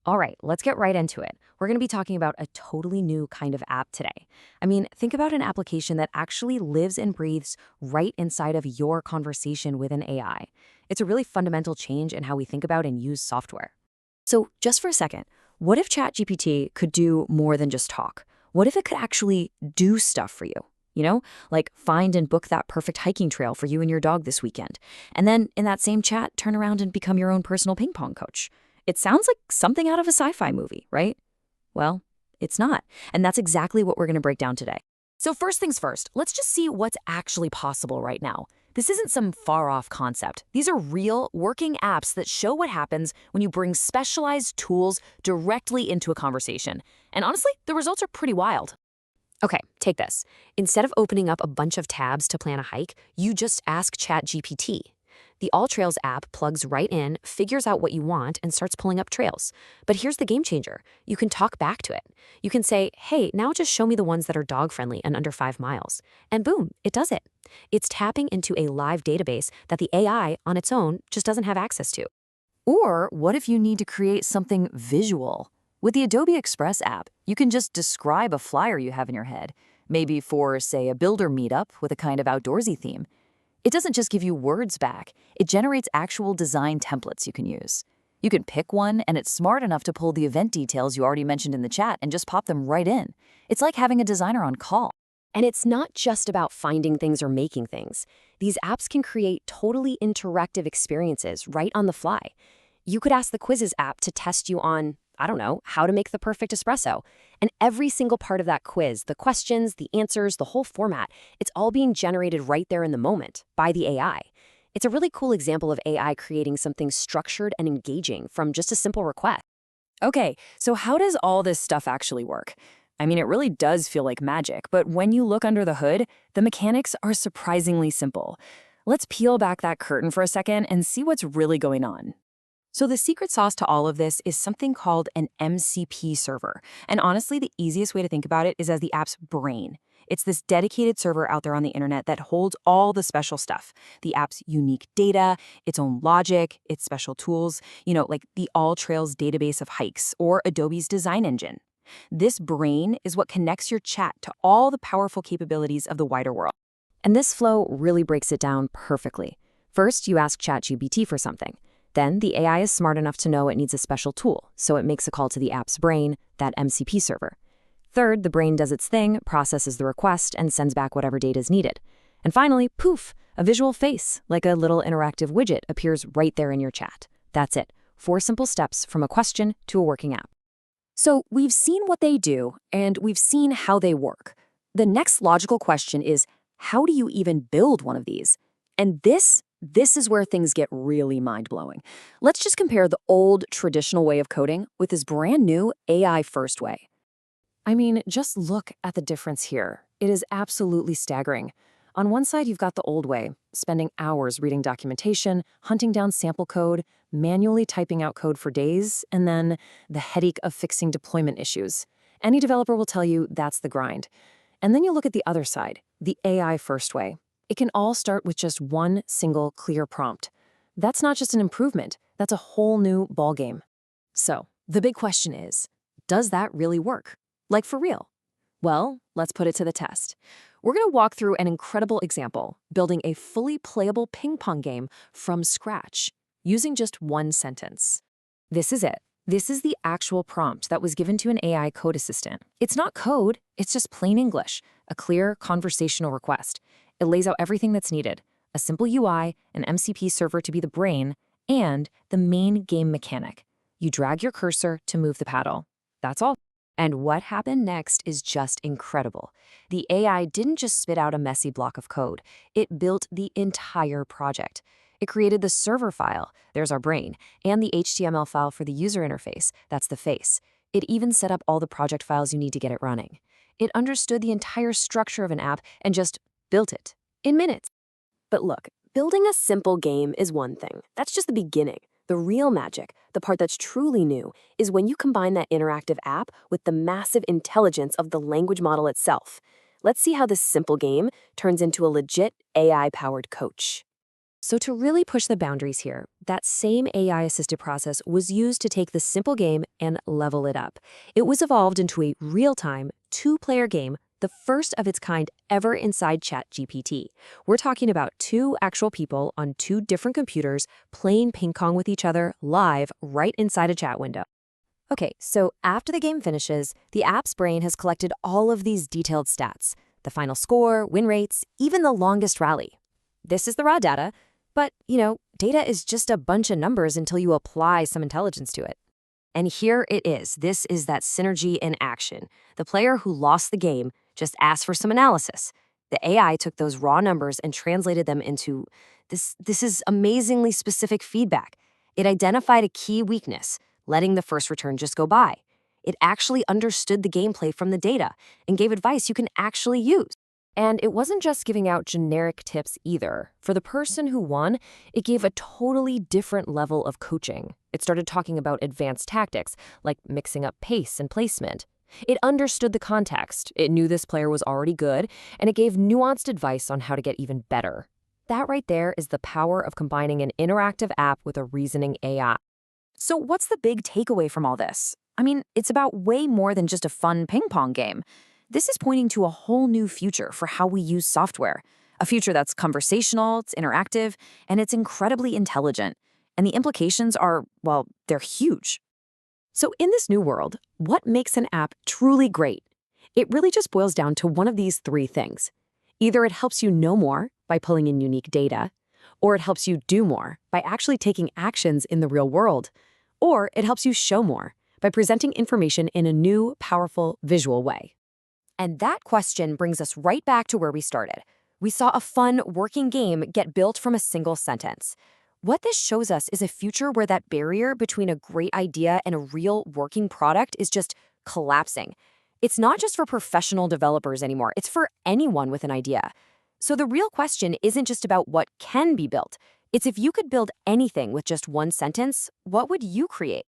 All right, let's get right into it. We're going to be talking about a totally new kind of app today. I mean, think about an application that actually lives and breathes right inside of your conversation with an AI. It's a really fundamental change in how we think about and use software. So, just for a second, what if ChatGPT could do more than just talk? What if it could actually do stuff for you? Like find and book that perfect hiking trail for you and your dog this weekend. And then in that same chat, turn around and become your own personal ping pong coach. It sounds like something out of a sci-fi movie, right? Well, it's not. And that's exactly what we're going to break down today. So first things first, let's just see what's actually possible right now. This isn't some far-off concept. These are real, working apps that show what happens when you bring specialized tools directly into a conversation. And honestly, the results are pretty wild. Okay, take this. Instead of opening up a bunch of tabs to plan a hike, you just ask ChatGPT. The AllTrails app plugs right in, figures out what you want, and starts pulling up trails. But here's the game changer. You can talk back to it. You can say, hey, now just show me the ones that are dog-friendly and under 5 miles. And boom, it does it. It's tapping into a live database that the AI on its own just doesn't have access to. Or what if you need to create something visual? With the Adobe Express app, you can just describe a flyer you have in your head, maybe for, say, a builder meetup with a kind of outdoorsy theme. It doesn't just give you words back, it generates actual design templates you can use. You can pick one, and it's smart enough to pull the event details you already mentioned in the chat and just pop them right in. It's like having a designer on call. And it's not just about finding things or making things. These apps can create totally interactive experiences right on the fly. You could ask the Quizzes app to test you on, I don't know, how to make the perfect espresso. And every single part of that quiz, the questions, the answers, the whole format, it's all being generated right there in the moment by the AI. It's a really cool example of AI creating something structured and engaging from just a simple request. Okay, so how does all this stuff actually work? I mean, it really does feel like magic, but when you look under the hood, the mechanics are surprisingly simple. Let's peel back that curtain for a second and see what's really going on. So the secret sauce to all of this is something called an MCP server. And honestly, the easiest way to think about it is as the app's brain. It's this dedicated server out there on the internet that holds all the special stuff. The app's unique data, its own logic, its special tools, like the AllTrails database of hikes or Adobe's design engine. This brain is what connects your chat to all the powerful capabilities of the wider world. And this flow really breaks it down perfectly. First, you ask ChatGPT for something. Then the AI is smart enough to know it needs a special tool, so it makes a call to the app's brain, that MCP server. Third, the brain does its thing, processes the request, and sends back whatever data is needed. And finally, poof, a visual face, like a little interactive widget, appears right there in your chat. That's it. 4 simple steps from a question to a working app. So we've seen what they do, and we've seen how they work. The next logical question is, how do you even build one of these? And this is where things get really mind-blowing. Let's just compare the old traditional way of coding with this brand new AI-first way. I mean, just look at the difference here. It is absolutely staggering. On one side, you've got the old way, spending hours reading documentation, hunting down sample code, manually typing out code for days, and then the headache of fixing deployment issues. Any developer will tell you that's the grind. And then you look at the other side, the AI-first way. It can all start with just one single clear prompt. That's not just an improvement, that's a whole new ballgame. So, the big question is, does that really work? Like for real? Well, let's put it to the test. We're going to walk through an incredible example, building a fully playable ping pong game from scratch, using just one sentence. This is it. This is the actual prompt that was given to an AI code assistant. It's not code, it's just plain English, a clear conversational request. It lays out everything that's needed, a simple UI, an MCP server to be the brain, and the main game mechanic. You drag your cursor to move the paddle. That's all. And what happened next is just incredible. The AI didn't just spit out a messy block of code. It built the entire project. It created the server file, there's our brain, and the HTML file for the user interface, that's the face. It even set up all the project files you need to get it running. It understood the entire structure of an app and just built it in minutes. But look, building a simple game is one thing. That's just the beginning. The real magic, the part that's truly new, is when you combine that interactive app with the massive intelligence of the language model itself. Let's see how this simple game turns into a legit AI-powered coach. So to really push the boundaries here, that same AI-assisted process was used to take the simple game and level it up. It was evolved into a real-time, two-player game, the first of its kind ever inside ChatGPT. We're talking about two actual people on two different computers playing ping pong with each other live right inside a chat window. Okay, so after the game finishes, the app's brain has collected all of these detailed stats, the final score, win rates, even the longest rally. This is the raw data, but, data is just a bunch of numbers until you apply some intelligence to it. And here it is. This is that synergy in action. The player who lost the game just asked for some analysis. The AI took those raw numbers and translated them into this is amazingly specific feedback. It identified a key weakness, letting the first return just go by. It actually understood the gameplay from the data and gave advice you can actually use. And it wasn't just giving out generic tips either. For the person who won, it gave a totally different level of coaching. It started talking about advanced tactics, like mixing up pace and placement. It understood the context, it knew this player was already good, and it gave nuanced advice on how to get even better. That right there is the power of combining an interactive app with a reasoning AI. So what's the big takeaway from all this? I mean, it's about way more than just a fun ping pong game. This is pointing to a whole new future for how we use software, a future that's conversational, it's interactive, and it's incredibly intelligent. And the implications are, well, they're huge. So in this new world, what makes an app truly great? It really just boils down to one of these three things. Either it helps you know more by pulling in unique data, or it helps you do more by actually taking actions in the real world, or it helps you show more by presenting information in a new, powerful, visual way. And that question brings us right back to where we started. We saw a fun, working game get built from a single sentence. What this shows us is a future where that barrier between a great idea and a real working product is just collapsing. It's not just for professional developers anymore, it's for anyone with an idea. So the real question isn't just about what can be built. It's if you could build anything with just one sentence, what would you create?